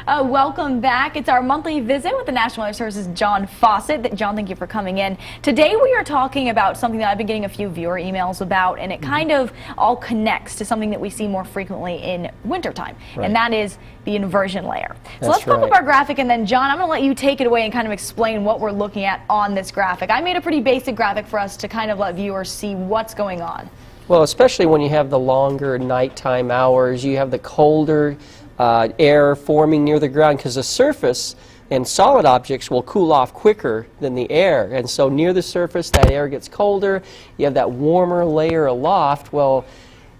Welcome back. It's our monthly visit with the National Weather Service's John Fausett. John, thank you for coming in. Today we are talking about something that I've been getting a few viewer emails about, and it kind of all connects to something that we see more frequently in wintertime, and that is the inversion layer. So let's pop up our graphic, and then John, I'm going to let you take it away and kind of explain what we're looking at on this graphic. I made a pretty basic graphic for us to kind of let viewers see what's going on. Well, especially when you have the longer nighttime hours, you have the colder air forming near the ground, because the surface and solid objects will cool off quicker than the air. And so near the surface, that air gets colder. You have that warmer layer aloft. Well,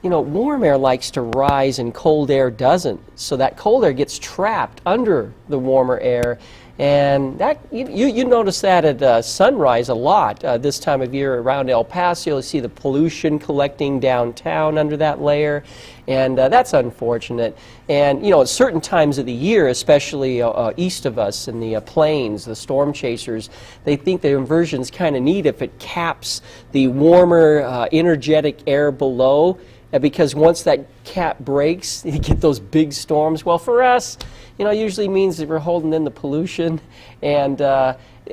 you know, warm air likes to rise and cold air doesn't. So that cold air gets trapped under the warmer air. And that you notice that at sunrise a lot this time of year around El Paso. You'll see the pollution collecting downtown under that layer, and that's unfortunate. And you know, at certain times of the year, especially east of us in the plains, the storm chasers, they think the inversion's kind of neat if it caps the warmer, energetic air below. Because once that cap breaks, you get those big storms. Well, for us, you know, it usually means that we're holding in the pollution. And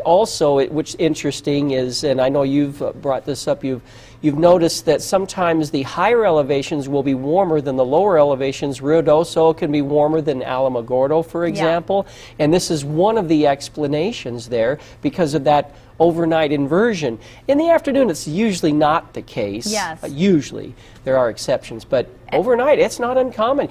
also, which interesting is, and I know you've brought this up, you've noticed that sometimes the higher elevations will be warmer than the lower elevations. Ruidoso can be warmer than Alamogordo, for example. Yeah. And this is one of the explanations there because of that overnight inversion. In the afternoon, it's usually not the case. Yes. Usually. There are exceptions, but overnight, it's not uncommon.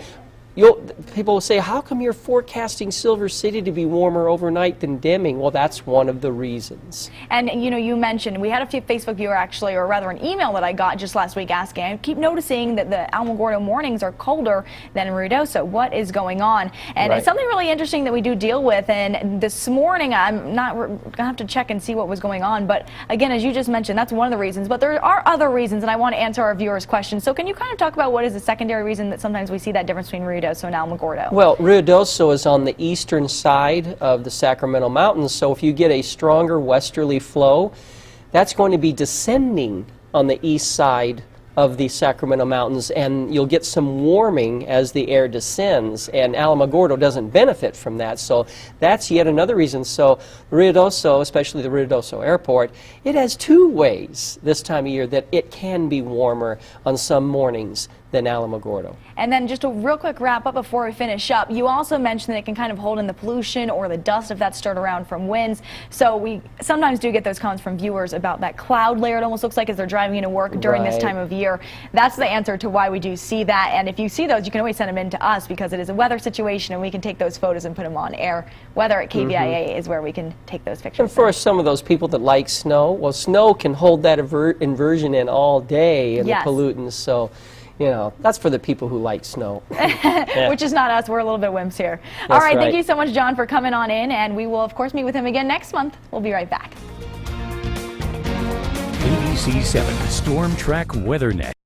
People will say, how come you're forecasting Silver City to be warmer overnight than Deming? Well, that's one of the reasons. And you know, you mentioned, we had a few Facebook viewer actually, or rather an email that I got just last week asking, I keep noticing that the Alamogordo mornings are colder than in Ruidoso. What is going on? And it's something really interesting that we do deal with, and this morning I'm not going to have to check and see what was going on, but again, as you just mentioned, that's one of the reasons, but there are other reasons, and I want to answer our viewers' questions. So can you kind of talk about what is the secondary reason that sometimes we see that difference between Ruidoso and Alamogordo? Well, Ruidoso is on the eastern side of the Sacramento Mountains, so if you get a stronger westerly flow, that's going to be descending on the east side of the Sacramento Mountains, and you'll get some warming as the air descends, and Alamogordo doesn't benefit from that, so that's yet another reason. So Ruidoso, especially the Ruidoso Airport, it has two ways this time of year that it can be warmer on some mornings than Alamogordo. And then just a real quick wrap up before we finish up, you also mentioned that it can kind of hold in the pollution or the dust if that's stirred around from winds. So we sometimes do get those comments from viewers about that cloud layer, it almost looks like, as they're driving into work during this time of year. That's the answer to why we do see that, and if you see those, you can always send them in to us because it is a weather situation and we can take those photos and put them on air. Weather at KVIA is where we can take those pictures. And for some of those people that like snow, well, snow can hold that inversion in all day and the pollutants, so you know, that's for the people who like snow. Which is not us. We're a little bit wimps here. All right, thank you so much, John, for coming on in, and we will, of course, meet with him again next month. We'll be right back. ABC 7 StormTRACK WeatherNet.